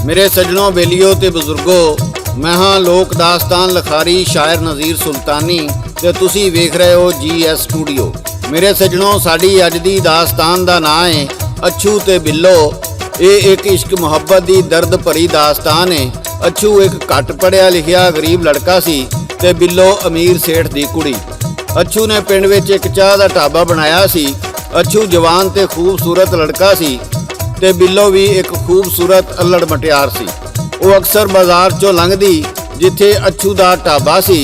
मेरे सज्जनों, बेलियो ते बुजुर्गो, मैं हाँ लोक दास्तान लिखारी शायर नज़ीर सुल्तानी ते तुसी वेख रहे हो GS स्टूडियो। मेरे सज्जनों, साडी अज दी दास्तान दा नाम है अच्छू ते बिल्लो। ये एक इश्क मुहब्बत दी दर्द भरी दास्तान है। अच्छू एक घट पढ़िया लिखिया गरीब लड़का सी ते बिल्लो अमीर सेठ दी कुड़ी। अच्छू ने पिंड विच एक चाह दा ढाबा बनाया सी। अच्छू जवान ते खूबसूरत लड़का सी ते बिल्लो भी एक खूबसूरत अल्लड़ मटियार सी। वो अक्सर बाजार चों लंघदी जिथे अच्छू दा ढाबा सी।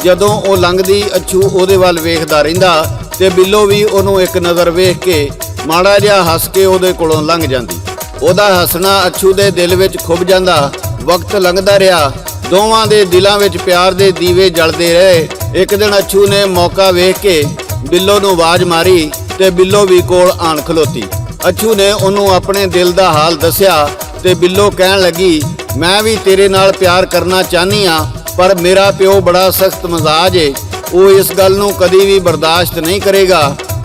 जदों वो लंघदी अच्छू उहदे वल वेखदा रहिंदा ते बिल्लो भी उहनूं एक नज़र वेख के माड़ा जिहा हस के उहदे कोलों लंघ जांदी। उहदा हसना अच्छू दे दिल विच खुभ जांदा। वक्त लंघदा रिहा, दोवां दे दिलां विच प्यार दे दीवे जलदे रहे। एक दिन अच्छू ने मौका वेख के बिल्लो नूं आवाज़ मारी ते बिल्लो भी कोल आण खलोती। अच्छू ने उहनूं अपने दिल दा हाल दस्सिया ते बिल्लो कहण लगी, मैं भी तेरे नाल प्यार करना चाहनी हाँ, पर मेरा प्यो बड़ा सख्त मजाज है। वो इस गल नूं कदी भी बर्दाश्त नहीं करेगा।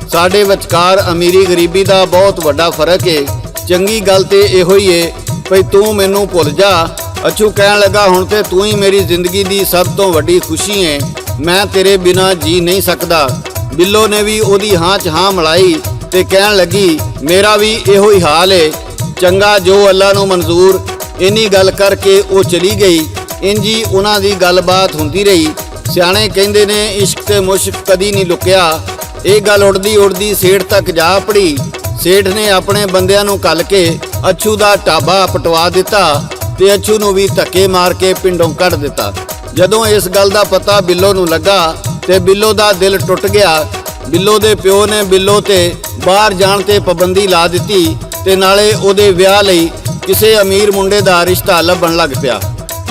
साडे विचकार अमीरी गरीबी दा बहुत वड्डा फर्क है। चंगी गल ते इहो ही है भई तू मैनूं भुल जा। अच्छू कहण लगा, हुण ते तू ही मेरी जिंदगी दी सब तो वड्डी खुशी है, मैं तेरे बिना जी नहीं सकदा। बिल्लो ने भी उहदी हाँ च हाँ मिलाई ते कहण लगी, मेरा भी इहो ही हाल है। चंगा जो अल्लाह नूं मंजूर। इन्नी गल करके वो चली गई। इंजी उन्हां दी गलबात हुंदी रही। सियाणे कहंदे ने इश्क ते मुश्क कदी नहीं लुकिया। ये गल उड़दी उड़दी सेठ तक जा पड़ी। सेठ ने अपने बंदियां नूं कल के अच्छू दा ढाबा पटवा दिता ते अच्छू नूं भी धक्के मार के पिंडों कढ़ दिता। जदों इस गल दा पता बिल्लो नूं लगा ते बिल्लो दा दिल टुट गया। बिल्लो दे प्यो ने बिल्लो ते बाहर जाण ते पाबंदी ला दिती ते नाले उहदे विआह लई किसे अमीर मुंडे दा रिश्ता लभण लग पिया।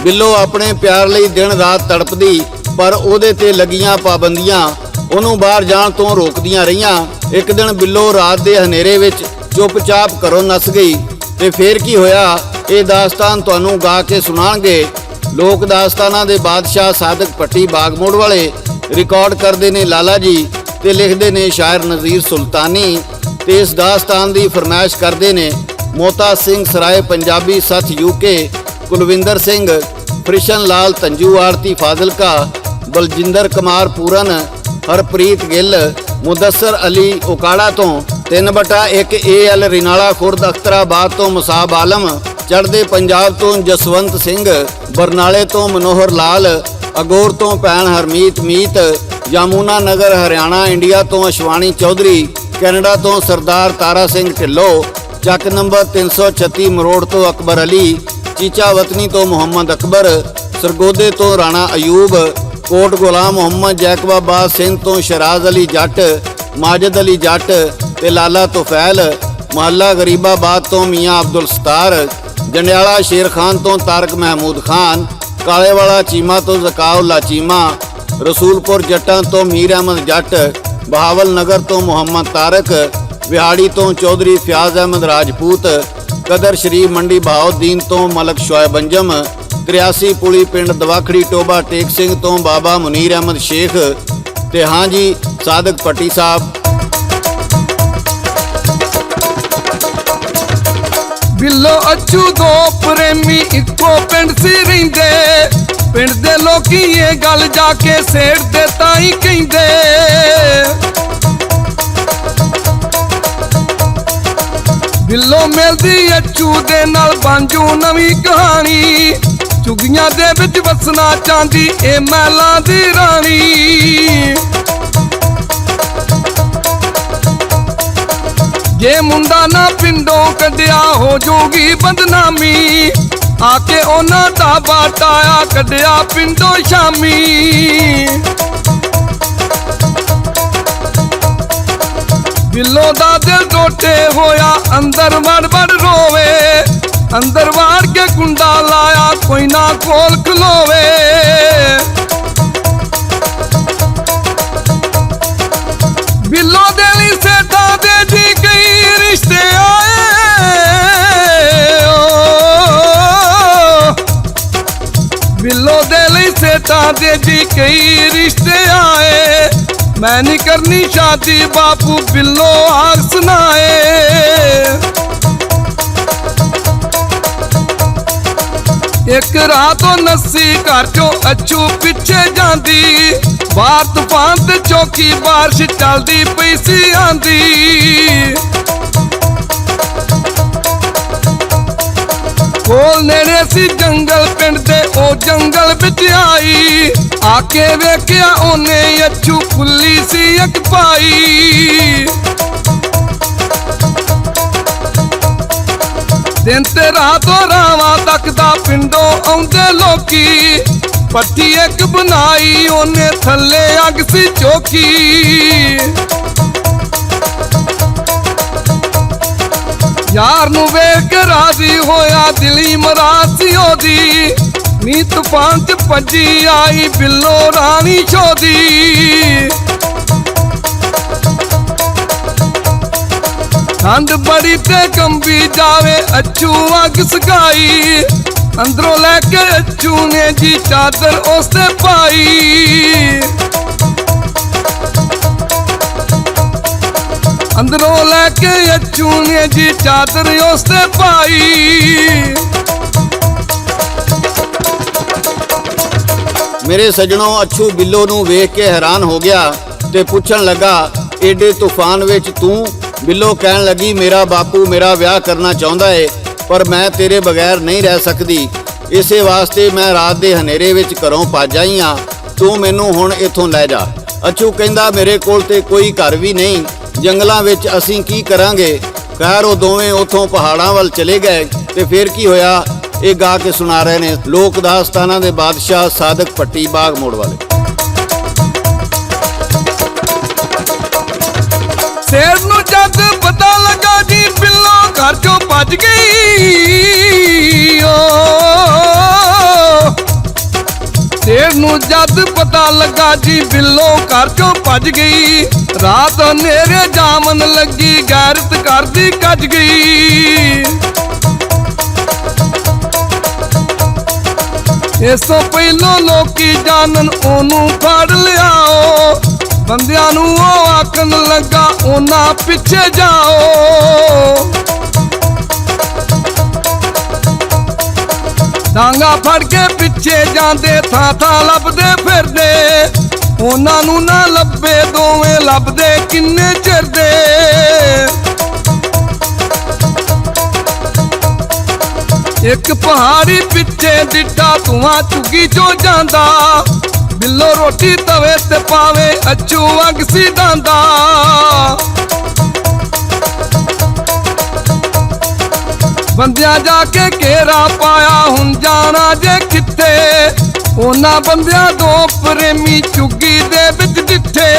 बिल्लो अपने प्यार लई दिन रात तड़पदी, पर उहदे ते लगियां पाबंदियां ਉਹਨੂੰ ਬਾਹਰ ਜਾਣ ਤੋਂ ਰੋਕਦੀਆਂ ਰਹੀਆਂ। ਇੱਕ ਦਿਨ ਬਿੱਲੋ ਰਾਤ ਦੇ ਹਨੇਰੇ ਵਿੱਚ ਚੁੱਪਚਾਪ ਘਰੋਂ ਨੱਸ ਗਈ ਤੇ ਫੇਰ ਕੀ ਹੋਇਆ, ਇਹ ਦਾਸਤਾਨ ਤੁਹਾਨੂੰ ਗਾ ਕੇ ਸੁਣਾਣਗੇ ਲੋਕ ਦਾਸਤਾਨਾਂ ਦੇ ਬਾਦਸ਼ਾਹ ਸਾਦਕ ਪੱਟੀ ਬਾਗਮੋੜ ਵਾਲੇ। ਰਿਕਾਰਡ ਕਰਦੇ ਨੇ ਲਾਲਾ ਜੀ ਤੇ ਲਿਖਦੇ ਨੇ ਸ਼ਾਇਰ ਨਜ਼ੀਰ ਸੁਲਤਾਨੀ ਤੇ ਇਸ ਦਾਸਤਾਨ ਦੀ ਫਰਮਾਇਸ਼ ਕਰਦੇ ਨੇ ਮੋਤਾ ਸਿੰਘ ਸਰਾਏ ਪੰਜਾਬੀ ਸੱਥ UK, ਕੁਲਵਿੰਦਰ ਸਿੰਘ, ਕ੍ਰਿਸ਼ਨ ਲਾਲ ਤੰਜੂ ਆੜਤੀ ਫਾਜ਼ਿਲਕਾ, ਬਲਜਿੰਦਰ ਕੁਮਾਰ ਪੂਰਨ, हरप्रीत गिल, मुदस्सर अली उकाड़ा तो 3/1 AL रिनाला खुर्द अख्तराबाद तो मुसाब आलम, चढ़दे पंजाब तो जसवंत सिंह, बरनाले तो मनोहर लाल, अगोर तो भैन हरमीत मीत, जामुना नगर हरियाणा इंडिया तो अशवानी चौधरी, कैनेडा तो सरदार तारा सिंह ढिल्लो, चक नंबर 336 मरोड़ तो अकबर अली, चीचा वतनी तो मोहम्मद अकबर, सरगोदे तो राणा अयूब, कोट गुलाम मोहम्मद जैकबाबाद सिंह तो शराज अली जट, माजिद अली जट ते लाला तुफैल, महला गरीबाबाद तो मियाँ अब्दुल सतार, जंडियाला शेर खान तो तारक महमूद खान, कालेवाला चीमा तो जकाउल्ला चीमा, रसूलपुर जट्टां तो मीर अहमद जट, बहावल नगर तो मोहम्मद तारक, विहाड़ी तो चौधरी फयाज अहमद राजपूत, कदर शरीफ मंडी बहाउद्दीन तो मलक शोएब अंजम, 83 पुली पिंड दवाखड़ी टोबा टेक सिंह तो बाबा मुनीर अहमद शेख ते हाँ जी सादक पट्टी साहब। बिल्लो अच्छू दो प्रेमी इको पिंड सी रहिंदे, पिंड दे लोकी ये गल जाके सेठ दे ताई कहिंदे। बिल्लो मिलदी अच्छू दे नाल बांजू नवी कहानी, चुगियां दे विच वसना चांदी ए महलां दी रानी। जे मुंडा ना पिंडों कड्डिया हो जूगी बदनामी, आके ओना ढाबा टाया कड्डिया पिंडों शामी। बिल्लो दा दिल टोटे होया अंदर वड़ वड़ रोवे, अंदर वाड़ के कुंडा लाया कोई ना खोल खलोवे। बिल्लो देली सेठा दे जी कई रिश्ते आए, बिल्लो देली सेठा दे जी कई रिश्ते आए। मैं नहीं करनी शादी बापू बिल्लो आग सुनाए। ਇੱਕ ਰਾਤ ਉਹ ਨੱਸੀ ਘਰ ਚੋਂ ਅੱਛੂ ਪਿੱਛੇ ਜਾਂਦੀ, ਬਾਹਰ ਤੂਫਾਨ ਤੇ ਚੌਕੀ ਬਾਰਿਸ਼ ਚੱਲਦੀ ਪਈ ਸੀ ਆਂਦੀ। ਕੋਲ ਨੇੜੇ ਸੀ ਜੰਗਲ, ਪਿੰਡ ਦੇ ਉਹ ਜੰਗਲ ਵਿੱਚ ਆਈ, ਆ ਕੇ ਵੇਖਿਆ ਉਹਨੇ ਅੱਛੂ ਖੁੱਲੀ ਸੀ ਇੱਕ ਪਾਈ। ਦਿਨ ਤੇ ਰਾਤ ਉਹ ਰਾਵਾਂ ਤੱਕਦਾ ਪਿੰਡੋਂ ਆਉਂਦੇ ਲੋਕੀ, ਪੱਟੀ ਇੱਕ ਬਣਾਈ ਉਹਨੇ ਥੱਲੇ ਅੱਗ ਸੀ ਚੋਕੀ। ਯਾਰ ਨੂੰ ਵੇਖ ਕੇ ਰਾਜ਼ੀ ਹੋਇਆ ਦਿਲੀ ਮਰਾਦ ਸੀ ਉਹਦੀ, ਨੀ ਤੂਫਾਨ ਚ ਭੱਜੀ ਆਈ ਬਿੱਲੋ ਰਾਣੀ ਛੋਦੀ। ਠੰਡ ਬੜੀ ਤੇ ਕੰਬੀ ਜਾਵੇ ਅੱਛੂ ਅੱਗ ਸਕਾਈ, ਅੰਦਰੋਂ ਲੈ ਕੇ ਅੱਛੂ ਨੇ ਜੀ ਚਾਦਰ ਉਸ ਤੇ ਪਾਈ। ਅੰਦਰੋਂ ਲੈ ਕੇ ਅੱਛੂ ਨੇ ਜੀ ਚਾਦਰ ਉਸ ਤੇ ਪਾਈ। ਮੇਰੇ ਸੱਜਣੋ, ਅੱਛੂ ਬਿੱਲੋ ਨੂੰ ਵੇਖ ਕੇ ਹੈਰਾਨ ਹੋ ਗਿਆ ਤੇ ਪੁੱਛਣ ਲੱਗਾ, ਏਡੇ ਤੂਫਾਨ ਵਿੱਚ ਤੂੰ? ਬਿੱਲੋ ਕਹਿਣ ਲੱਗੀ, ਮੇਰਾ ਬਾਪੂ ਮੇਰਾ ਵਿਆਹ ਕਰਨਾ ਚਾਹੁੰਦਾ ਏ, ਪਰ ਮੈਂ ਤੇਰੇ ਬਗੈਰ ਨਹੀਂ ਰਹਿ ਸਕਦੀ। ਇਸੇ ਵਾਸਤੇ ਮੈਂ ਰਾਤ ਦੇ ਹਨੇਰੇ ਵਿੱਚ ਘਰੋਂ ਭੱਜ ਆਈ ਹਾਂ, ਤੂੰ ਮੈਨੂੰ ਹੁਣ ਇੱਥੋਂ ਲੈ ਜਾ। ਅੱਛੂ ਕਹਿੰਦਾ, ਮੇਰੇ ਕੋਲ ਤੇ ਕੋਈ ਘਰ ਵੀ ਨਹੀਂ, ਜੰਗਲਾਂ ਵਿੱਚ ਅਸੀਂ ਕੀ ਕਰਾਂਗੇ। ਖੈਰ ਉਹ ਦੋਵੇਂ ਉੱਥੋਂ ਪਹਾੜਾਂ ਵੱਲ ਚਲੇ ਗਏ ਤੇ ਫਿਰ ਕੀ ਹੋਇਆ ਇਹ ਗਾ ਕੇ ਸੁਣਾ ਰਹੇ ਨੇ ਲੋਕ ਦਾਸਤਾਨਾਂ ਦੇ ਬਾਦਸ਼ਾਹ ਸਾਦਕ ਭੱਟੀ ਬਾਗ ਮੋੜ ਵਾਲੇ। ਸ਼ੇਰ ਨੂੰ ਜਦ ਪਤਾ ਲੱਗਾ ਜੀ ਬਿੱਲੋ ਘਰ ਚੋਂ ਭੱਜ ਗਈ, ਓ ਸ਼ੇਰ ਨੂੰ ਜਦ ਪਤਾ ਲੱਗਾ ਜੀ ਬਿੱਲੋ ਘਰ ਚੋਂ ਭੱਜ ਗਈ, ਰਾਤ ਹਨੇਰੇ ਜਾਮਨ ਲੱਗੀ ਗੈਰਤ ਕਰਦੀ ਕੱਜ ਗਈ। ਇਸ ਤੋਂ ਪਹਿਲੋਂ ਲੋਕੀ ਜਾਣਨ ਉਹਨੂੰ ਫੜ ਲਿਆਓ, ਬੰਦਿਆਂ ਨੂੰ ਉਹ ਆਖਣ ਲੱਗਾ ਉਹਨਾਂ ਪਿੱਛੇ ਜਾਓ। ਡਾਂਗਾ ਫੜ ਕੇ ਪਿੱਛੇ ਜਾਂਦੇ ਥਾਂ ਥਾਂ ਲੱਭਦੇ ਫਿਰਦੇ, ਉਹਨਾਂ ਨੂੰ ਨਾ ਲੱਭੇ ਦੋਵੇਂ ਲੱਭਦੇ ਕਿੰਨੇ ਚਿਰ ਦੇ। ਇੱਕ ਪਹਾੜੀ ਪਿੱਛੇ ਡਿੱਠਾ ਧੂਆਂ ਝੁੱਗੀ ਚੋਂ ਜਾਂਦਾ, ਬਿੱਲੋ ਰੋਟੀ ਤਵੇ ਤੇ ਪਾਵੇ ਅੱਛੂ ਅੱਗ ਸੀ ਡਾਂਦਾ। ਬੰਦਿਆਂ ਜਾ ਕੇ ਘੇਰਾ ਪਾਇਆ ਹੁਣ ਜਾਣਾ ਜੇ ਕਿੱਥੇ, ਉਹਨਾਂ ਬੰਦਿਆਂ ਦੋ ਪ੍ਰੇਮੀ ਝੁੱਗੀ ਦੇ ਵਿੱਚ ਡਿੱਠੇ।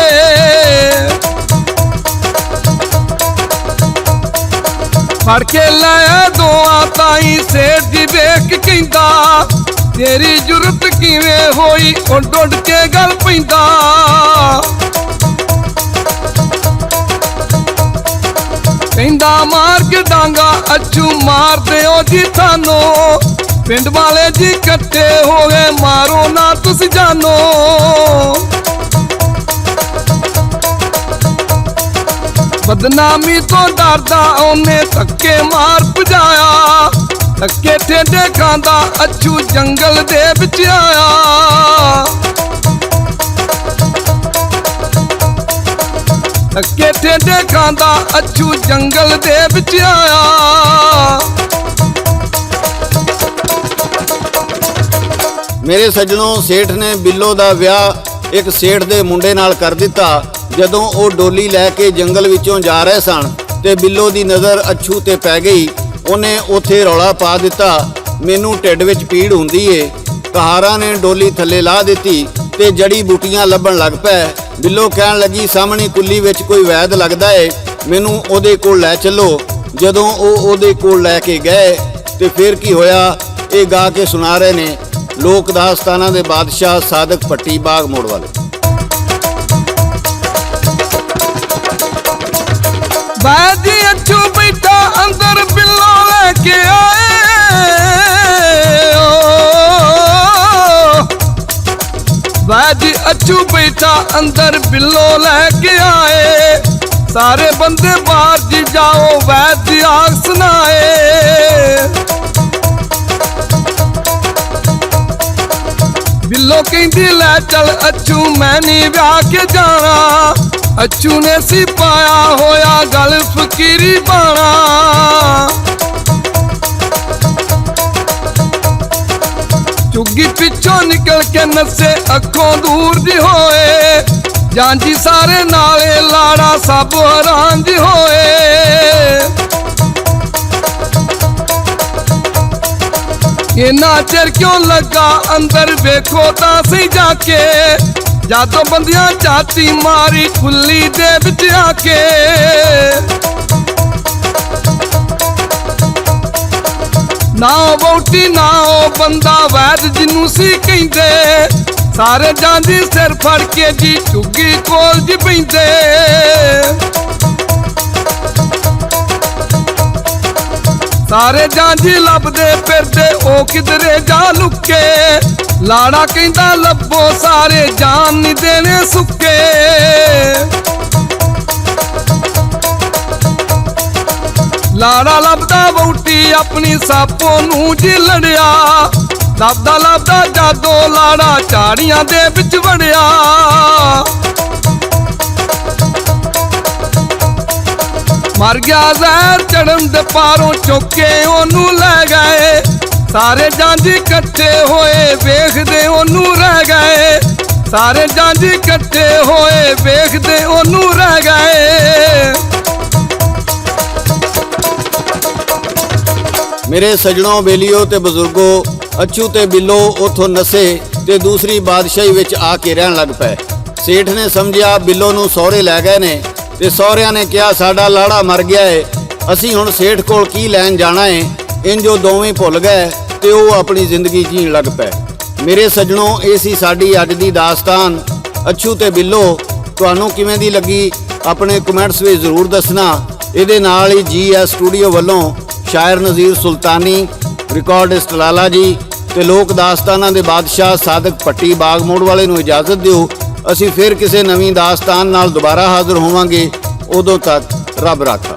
ਫੜ ਕੇ ਲੈ ਦੋਆਂ ਤਾਈ ਸੇਠ ਜੀ ਵੇਖ ਕਹਿੰਦਾ, ਤੇਰੀ ਜੁਰਤ ਕਿਵੇਂ ਹੋਈ ਉੱਡ ਉੱਡ ਕੇ ਗੱਲ ਪੈਂਦਾ। ਕਹਿੰਦਾ ਮਾਰ ਕੇ ਡਾਂਗਾ ਅੱਛੂ ਮਾਰ ਦਿਓ ਜੀ ਤੁਹਾਨੂੰ, ਪਿੰਡ ਵਾਲੇ ਜੀ ਇਕੱਠੇ ਹੋ ਗਏ ਮਾਰੋ ਨਾ ਤੁਸੀਂ ਜਾਨੋ। ਬਦਨਾਮੀ ਤੋਂ ਡਰਦਾ ਉਹਨੇ ਧੱਕੇ ਮਾਰ ਭਜਾਇਆ, ਧੱਕੇ ਠੇਡੇ ਖਾਂਦਾ ਅੱਛੂ ਜੰਗਲ ਦੇ ਵਿੱਚ ਆਇਆ। ਧੱਕੇ ਠੇਡੇ ਖਾਂਦਾ ਅੱਛੂ ਜੰਗਲ ਦੇ ਵਿੱਚ ਆਇਆ। ਮੇਰੇ ਸੱਜਣੋ, ਸੇਠ ਨੇ ਬਿੱਲੋ ਦਾ ਵਿਆਹ ਇੱਕ ਸੇਠ ਦੇ ਮੁੰਡੇ ਨਾਲ ਕਰ ਦਿੱਤਾ। ਜਦੋਂ ਉਹ ਡੋਲੀ ਲੈ ਕੇ ਜੰਗਲ ਵਿੱਚੋਂ ਜਾ ਰਹੇ ਸਨ ਤੇ ਬਿੱਲੋ ਦੀ ਨਜ਼ਰ ਅੱਛੂ ਤੇ ਪੈ ਗਈ। ਉਹਨੇ ਉੱਥੇ ਰੌਲਾ ਪਾ ਦਿੱਤਾ, ਮੈਨੂੰ ਢਿੱਡ ਵਿੱਚ ਪੀੜ ਹੁੰਦੀ ਏ। ਕਹਾਰਾਂ ਨੇ ਡੋਲੀ ਥੱਲੇ ਲਾ ਦਿੱਤੀ ਤੇ ਜੜੀ ਬੂਟੀਆਂ ਲੱਭਣ ਲੱਗ ਪਏ। ਬਿੱਲੋ ਕਹਿਣ ਲੱਗੀ, ਸਾਹਮਣੀ ਕੁੱਲੀ ਵਿੱਚ ਕੋਈ ਵੈਦ ਲੱਗਦਾ ਏ, ਮੈਨੂੰ ਉਹਦੇ ਕੋਲ ਲੈ ਚੱਲੋ। ਜਦੋਂ ਉਹ ਉਹਦੇ ਕੋਲ ਲੈ ਕੇ ਗਏ ਤੇ ਫਿਰ ਕੀ ਹੋਇਆ ਇਹ ਗਾ ਕੇ ਸੁਣਾ ਰਹੇ ਨੇ ਲੋਕ ਦਾਸਤਾਨਾਂ ਦੇ ਬਾਦਸ਼ਾਹ ਸਾਦਕ ਭੱਟੀ ਬਾਗ ਮੋੜ ਵਾਲੇ। ਬਾਜੀ ਅੱਛੂ ਬੈਠਾ ਅੰਦਰ ਬਿੱਲੋ ਲੈ ਕੇ ਆਏ, ਬਾਜੀ ਅੱਛੂ ਬੈਠਾ ਅੰਦਰ ਬਿੱਲੋ ਲੈ ਕੇ ਆਏ। ਸਾਰੇ ਬੰਦੇ ਬਾਹਰ ਜੀ ਜਾਓ ਵੈਦ ਦੀ ਆਗ ਸੁਣਾਏ। ਬਿੱਲੋ ਕਹਿੰਦੀ ਲੈ ਚੱਲ ਅੱਛੂ ਮੈਂ ਨਹੀਂ ਵਿਆਹ ਕੇ ਜਾਣਾ। ਅੱਛੂ ਨੇ ਸੀ ਪਾਇਆ ਹੋਇਆ ਗਲ ਫਕੀਰੀ ਬਾਣਾ। ਚੁੱਗੀ ਪਿੱਛੋਂ ਨਿਕਲ ਕੇ ਨੱਸੇ ਅੱਖੋਂ ਦੂਰ ਦੀ ਹੋਏ। ਜਾਂਜੀ ਸਾਰੇ ਨਾਲੇ ਲਾੜਾ ਸਭ ਹੈਰਾਨ ਦੀ ਹੋਏ। ਇੰਨਾ ਚਿਰ ਕਿਉਂ ਲੱਗਾ ਅੰਦਰ ਵੇਖੋ ਤਾਂ ਸਹੀ ਜਾ ਕੇ। ਜਦੋਂ ਬੰਦਿਆਂ ਝਾਤੀ ਮਾਰੀ ਖੁੱਲੀ ਦੇ ਵਿੱਚ ਆ ਕੇ। ਨਾ ਉਹ ਵਹੁਟੀ ਨਾ ਉਹ ਬੰਦਾ ਵੈਦ ਜਿਹਨੂੰ ਸੀ ਕਹਿੰਦੇ। ਸਾਰੇ ਜਾਂਦੀ ਸਿਰ ਫੜ ਕੇ ਜੀ ਝੁੱਗੀ ਕੋਲ ਜੀ ਪੈਂਦੇ। ਸਾਰੇ ਜਾਂਦੀ ਲੱਭਦੇ ਫਿਰਦੇ ਉਹ ਕਿਧਰੇ ਜਾ ਲੁੱਕੇ। ਲਾੜਾ ਕਹਿੰਦਾ ਲੱਭੋ ਸਾਰੇ ਜਾਨ ਨਹੀਂ ਦੇਣੇ ਸੁੱਕੇ। ਲਾੜਾ ਲੱਭਦਾ ਵਹੁਟੀ ਆਪਣੀ ਸਾਪੋ ਨੂੰ ਜੀ ਲੜਿਆ। ਲੱਭਦਾ ਲੱਭਦਾ ਜਾਦੋ ਲਾੜਾ ਝਾੜੀਆਂ ਦੇ ਵਿੱਚ ਵੜਿਆ। ਮਰ ਗਿਆ ਜ਼ਹਿਰ ਚੜਨ ਦੇ ਪਾਰੋਂ ਚੁੱਕੇ ਉਹਨੂੰ ਲੈ ਗਏ। ਸਾਰੇ ਜਾਂਦੀ ਇਕੱਠੇ ਹੋਏ ਵੇਖਦੇ ਉਹਨੂੰ ਰਹਿ ਗਏ। ਸਾਰੇ ਜਾਂਦੀ ਇਕੱਠੇ ਹੋਏ ਵੇਖਦੇ ਉਹਨੂੰ ਰਹਿ ਗਏ। ਮੇਰੇ ਸਜਣੋ ਬੇਲੀਓ ਤੇ ਬਜ਼ੁਰਗੋ, ਅੱਛੂ ਤੇ ਬਿੱਲੋ ਉਥੋਂ ਨਸੇ ਤੇ ਦੂਸਰੀ ਬਾਦਸ਼ਾਹੀ ਵਿੱਚ ਆ ਕੇ ਰਹਿਣ ਲੱਗ ਪਏ। ਸੇਠ ਨੇ ਸਮਝਿਆ ਬਿੱਲੋ ਨੂੰ ਸਹੁਰੇ ਲੈ ਗਏ ਨੇ ਤੇ ਸਹੁਰਿਆਂ ਨੇ ਕਿਹਾ ਸਾਡਾ ਲਾੜਾ ਮਰ ਗਿਆ ਏ, ਅਸੀਂ ਹੁਣ ਸੇਠ ਕੋਲ ਕੀ ਲੈਣ ਜਾਣਾ ਏ। ਇੰਜੋ ਦੋਵੇਂ ਭੁੱਲ ਗਏ ਤੇ ਉਹ ਆਪਣੀ ਜ਼ਿੰਦਗੀ ਜੀਣ ਲੱਗ ਪਏ। ਮੇਰੇ ਸਜਣੋ, ਇਹ ਸੀ ਸਾਡੀ ਅੱਜ ਦੀ ਦਾਸਤਾਨ ਅੱਛੂ ਤੇ ਬਿੱਲੋ। ਤੁਹਾਨੂੰ ਕਿਵੇਂ ਦੀ ਲੱਗੀ ਆਪਣੇ ਕਮੈਂਟਸ ਵਿੱਚ ਜ਼ਰੂਰ ਦੱਸਣਾ। ਇਹਦੇ ਨਾਲ ਹੀ GS ਸਟੂਡੀਓ ਵੱਲੋਂ ਸ਼ਾਇਰ ਨਜ਼ੀਰ ਸੁਲਤਾਨੀ, ਰਿਕਾਰਡਿਸਟ ਲਾਲਾ ਜੀ ਤੇ ਲੋਕ ਦਾਸਤਾਨਾਂ ਦੇ ਬਾਦਸ਼ਾਹ ਸਾਦਕ ਭੱਟੀ ਬਾਗ ਮੋੜ ਵਾਲੇ ਨੂੰ ਇਜਾਜ਼ਤ ਦਿਓ। ਅਸੀਂ ਫਿਰ ਕਿਸੇ ਨਵੀਂ ਦਾਸਤਾਨ ਨਾਲ ਦੁਬਾਰਾ ਹਾਜ਼ਰ ਹੋਵਾਂਗੇ। ਉਦੋਂ ਤੱਕ ਰੱਬ ਰਾਖਾ।